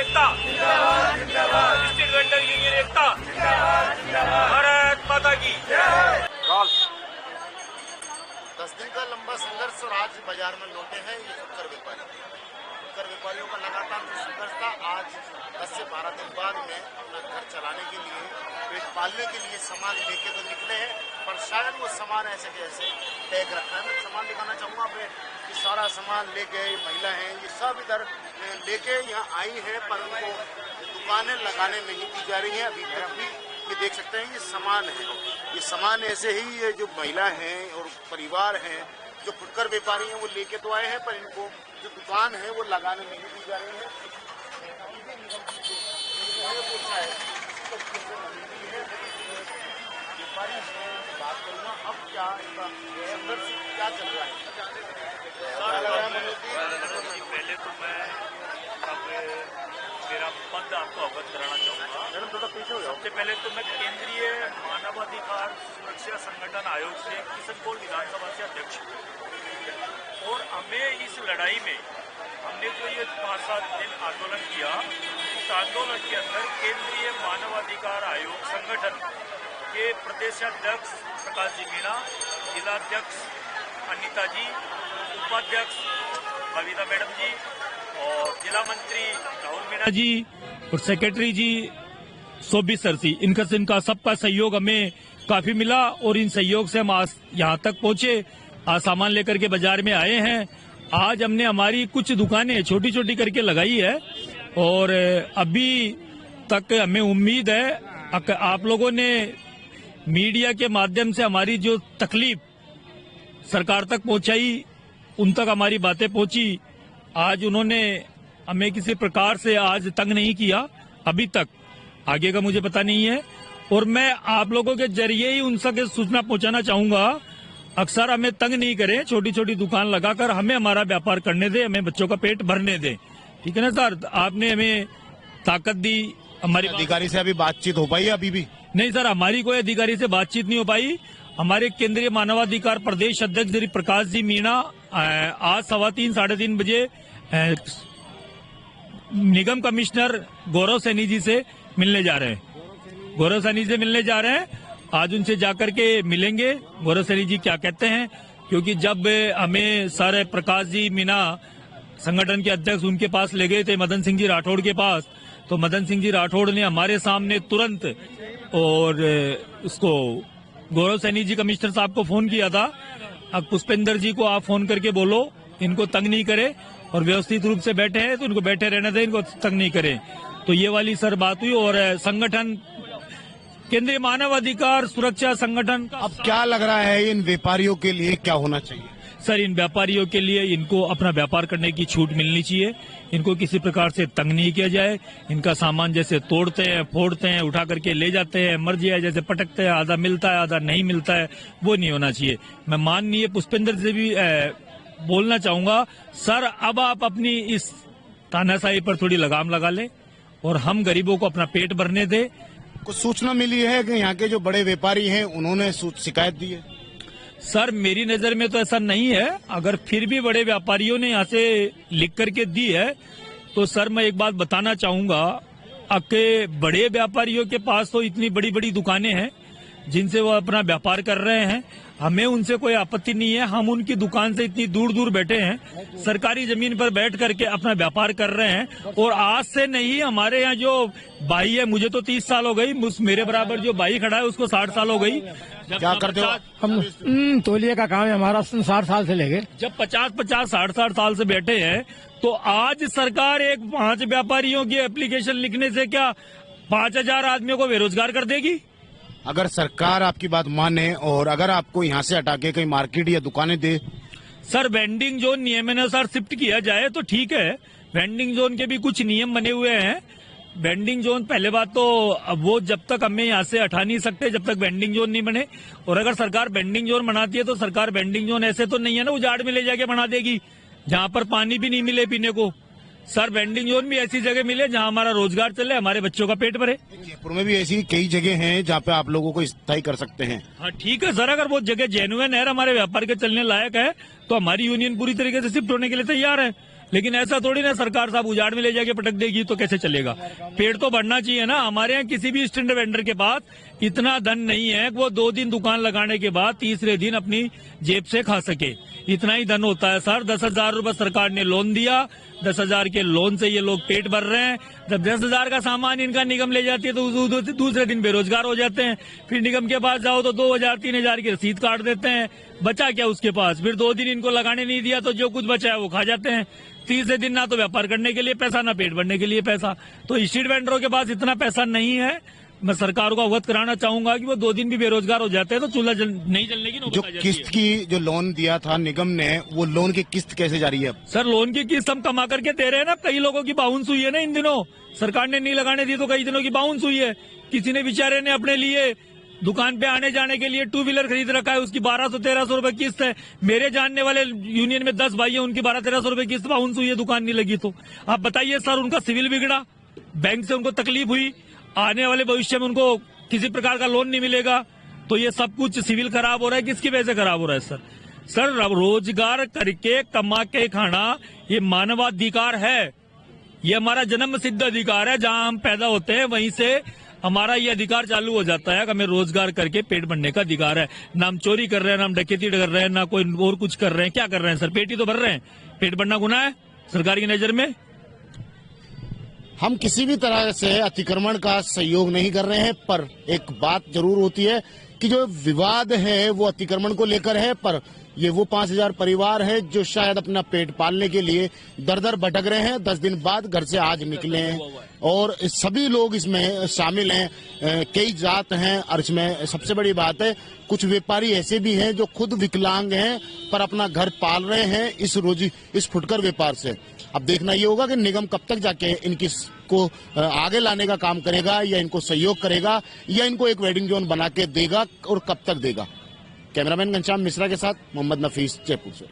एकता, street vendor union एकता, भारत माता की। 10 दिन का लंबा संघर्ष और आज बाजार में लौटे हैं ये फुटकर व्यापारियों का लगातार जो संघर्ष था, आज 10 से 12 दिन बाद में अपना घर चलाने के लिए, पेट पालने के लिए सामान लेके तो निकले हैं, पर शायद वो सामान ऐसे कैसे पैक रखा है। मैं सामान दिखाना चाहूँगा आप, ये सारा सामान लेके महिला हैं, ये सब इधर लेके यहाँ आई हैं, पर उनको दुकानें लगाने नहीं दी जा रही हैं अभी तक भी। ये देख सकते हैं ये सामान है, ये सामान ऐसे ही ये जो महिला हैं और परिवार हैं जो फुटकर व्यापारी हैं वो लेके तो आए हैं, पर इनको जो दुकान है वो लगाने नहीं दी जा रही है। बात करूँगा अब क्या संघर्ष क्या चल रहा है। पहले तो मैं अब मेरा पद आपको अवगत कराना चाहूँगा। थोड़ा पीछे हो जाओ। सबसे पहले तो मैं केंद्रीय मानवाधिकार सुरक्षा संगठन आयोग से किशनगढ़ विधानसभा से अध्यक्ष हूँ, और हमें इस लड़ाई में हमने जो ये 5-7 दिन आंदोलन किया, इस आंदोलन के अंदर केंद्रीय मानवाधिकार आयोग संगठन के प्रदेशाध्यक्ष प्रकाश जी मीणा, जिलाध्यक्ष अनिता जी, उपाध्यक्ष कविता मैडम जी और जिला मंत्री राहुल मीणा जी और सेक्रेटरी जी सोबी सर जी, इनका सबका सहयोग हमें काफी मिला, और इन सहयोग से हम आज यहाँ तक पहुंचे, आज सामान लेकर के बाजार में आए हैं। आज हमने हमारी कुछ दुकानें छोटी छोटी करके लगाई है, और अभी तक हमें उम्मीद है आप लोगों ने मीडिया के माध्यम से हमारी जो तकलीफ सरकार तक पहुंचाई, उन तक हमारी बातें पहुंची। आज उन्होंने हमें किसी प्रकार से आज तंग नहीं किया अभी तक, आगे का मुझे पता नहीं है, और मैं आप लोगों के जरिए ही उन तक सूचना पहुंचाना चाहूंगा, अक्सर हमें तंग नहीं करें, छोटी छोटी दुकान लगाकर हमें हमारा व्यापार करने दे, हमें बच्चों का पेट भरने दे। ठीक है ना सर, आपने हमें ताकत दी। हमारी अधिकारी से अभी बातचीत हो पाई है? अभी भी नहीं सर, हमारी कोई अधिकारी से बातचीत नहीं हो पाई। हमारे केंद्रीय मानवाधिकार प्रदेश अध्यक्ष श्री प्रकाश जी मीणा आज 3:15-3:30 बजे निगम कमिश्नर गौरव सैनी जी से मिलने जा रहे हैं। गौरव सैनी से मिलने जा रहे हैं, आज उनसे जाकर के मिलेंगे, गौरव सैनी जी क्या कहते हैं, क्योंकि जब हमें सर प्रकाश जी मीणा संगठन के अध्यक्ष उनके पास ले गए थे मदन सिंह जी राठौड़ के पास, तो मदन सिंह जी राठौड़ ने हमारे सामने तुरंत और उसको गौरव सैनी जी कमिश्नर साहब को फोन किया था, अब पुष्पेंद्र जी को आप फोन करके बोलो इनको तंग नहीं करे, और व्यवस्थित रूप से बैठे हैं तो इनको बैठे रहने दें, इनको तंग नहीं करें। तो ये वाली सर बात हुई, और संगठन केंद्रीय मानवाधिकार सुरक्षा संगठन का अब क्या लग रहा है इन व्यापारियों के लिए क्या होना चाहिए? सर, इन व्यापारियों के लिए इनको अपना व्यापार करने की छूट मिलनी चाहिए, इनको किसी प्रकार से तंग नहीं किया जाए, इनका सामान जैसे तोड़ते हैं, फोड़ते हैं, उठा करके ले जाते हैं, मर्जी है जैसे पटकते हैं, आधा मिलता है आधा नहीं मिलता है, वो नहीं होना चाहिए। मैं माननीय पुष्पेंद्र से भी बोलना चाहूंगा, सर अब आप अपनी इस तानाशाही पर थोड़ी लगाम लगा लें और हम गरीबों को अपना पेट भरने दें। कुछ सूचना मिली है कि यहाँ के जो बड़े व्यापारी हैं उन्होंने शिकायत दी है? सर, मेरी नजर में तो ऐसा नहीं है, अगर फिर भी बड़े व्यापारियों ने यहाँ से लिख करके दी है तो सर मैं एक बात बताना चाहूंगा, आपके बड़े व्यापारियों के पास तो इतनी बड़ी बड़ी दुकानें हैं जिनसे वो अपना व्यापार कर रहे हैं, हमें उनसे कोई आपत्ति नहीं है, हम उनकी दुकान से इतनी दूर दूर बैठे हैं, सरकारी जमीन पर बैठ करके अपना व्यापार कर रहे हैं, और आज से नहीं, हमारे यहाँ जो भाई है, मुझे तो 30 साल हो गई, मेरे बराबर जो भाई खड़ा है उसको 60 साल हो गई। क्या करते हो? हम तौलिए का काम है हमारा, 60 साल से लेके जब 50-50 60-60 साल से बैठे हैं, तो आज सरकार एक 5 व्यापारियों की एप्लीकेशन लिखने से क्या 5000 आदमियों को बेरोजगार कर देगी? अगर सरकार आपकी बात माने और अगर आपको यहाँ से हटा के कहीं मार्केट या दुकानें दे? सर, वेंडिंग जोन नियमानुसार शिफ्ट किया जाए तो ठीक है, वेंडिंग जोन के भी कुछ नियम बने हुए हैं। वेंडिंग जोन, पहले बात तो अब वो जब तक हमें यहाँ से हटा नहीं सकते जब तक वेंडिंग जोन नहीं बने, और अगर सरकार वेंडिंग जोन बनाती है तो सरकार वेंडिंग जोन ऐसे तो नहीं है ना उजाड़ में ले जाके बना देगी जहाँ पर पानी भी नहीं मिले पीने को। सर, वेंडिंग जोन भी ऐसी जगह मिले जहाँ हमारा रोजगार चले, हमारे बच्चों का पेट भरे। जयपुर में भी ऐसी कई जगह हैं जहाँ पे आप लोगों को स्थायी कर सकते हैं। हाँ ठीक है सर, अगर वो जगह जेन्युइन है, हमारे व्यापार के चलने लायक है, तो हमारी यूनियन पूरी तरीके से शिफ्ट होने के लिए तैयार है। लेकिन ऐसा थोड़ी ना सरकार साहब उजाड़ में ले जाके पटक देगी तो कैसे चलेगा। पेड़ तो बढ़ना चाहिए ना। हमारे यहाँ किसी भी स्टैंड वेंडर के पास इतना धन नहीं है कि वो 2 दिन दुकान लगाने के बाद तीसरे दिन अपनी जेब से खा सके। इतना ही धन होता है सर। 10,000 रुपए सरकार ने लोन दिया, 10,000 के लोन से ये लोग पेट भर रहे हैं। जब 10,000 का सामान इनका निगम ले जाती है तो दूसरे दिन बेरोजगार हो जाते हैं। फिर निगम के पास जाओ तो 2,000 3,000 की रसीद काट देते हैं। बचा क्या उसके पास? फिर 2 दिन इनको लगाने नहीं दिया तो जो कुछ बचा है वो खा जाते हैं। तीसरे दिन ना तो व्यापार करने के लिए पैसा, ना पेट भरने के लिए पैसा। तो स्ट्रीट वेंडरों के पास इतना पैसा नहीं है। मैं सरकार को अवगत कराना चाहूंगा कि वो 2 दिन भी बेरोजगार हो जाते हैं तो चूल्हा नहीं जलने की नौबत जो आ जाती है। किस्त की जो लोन दिया था निगम ने, वो लोन की किस्त कैसे जारी है अब? सर लोन की किस्त हम कमा करके दे रहे हैं ना। कई लोगों की बाउंस हुई है ना इन दिनों। सरकार ने नहीं लगाने दी तो कई दिनों की बाउंस हुई है। किसी ने बेचारे ने अपने लिए दुकान पे आने जाने के लिए 2 व्हीलर खरीद रखा है, उसकी 1200-1300 रुपए किस्त है। मेरे जानने वाले यूनियन में 10 भाई है, उनकी 1200-1300 रुपए किस्त बाउंस हुई है, दुकान नहीं लगी। तो आप बताइए सर, उनका सिविल बिगड़ा, बैंक से उनको तकलीफ हुई, आने वाले भविष्य में उनको किसी प्रकार का लोन नहीं मिलेगा। तो ये सब कुछ सिविल खराब हो रहा है। किसकी वजह से खराब हो रहा है सर? सर रोजगार करके कमा के खाना ये मानवाधिकार है। ये हमारा जन्म सिद्ध अधिकार है। जहां हम पैदा होते हैं वहीं से हमारा ये अधिकार चालू हो जाता है कि हमें रोजगार करके पेट भरने का अधिकार है। ना हम चोरी कर रहे हैं, ना हम डकैती कर रहे हैं, ना कोई और कुछ कर रहे हैं। क्या कर रहे हैं सर? पेट ही तो भर रहे हैं। पेट भरना गुनाह है सरकार की नजर में? हम किसी भी तरह से अतिक्रमण का सहयोग नहीं कर रहे हैं, पर एक बात जरूर होती है कि जो विवाद है वो अतिक्रमण को लेकर है। पर ये वो 5,000 परिवार है जो शायद अपना पेट पालने के लिए दर दर भटक रहे हैं। 10 दिन बाद घर से आज निकले हैं और सभी लोग इसमें शामिल हैं। कई जात हैं और इसमें सबसे बड़ी बात है कुछ व्यापारी ऐसे भी हैं जो खुद विकलांग हैं पर अपना घर पाल रहे हैं इस फुटकर व्यापार से। अब देखना ये होगा कि निगम कब तक जाके इनकी को आगे लाने का काम करेगा, या इनको सहयोग करेगा, या इनको एक वेडिंग जोन बना के देगा, और कब तक देगा। कैमरामैन घनश्याम मिश्रा के साथ मोहम्मद नफीस, जयपुर से।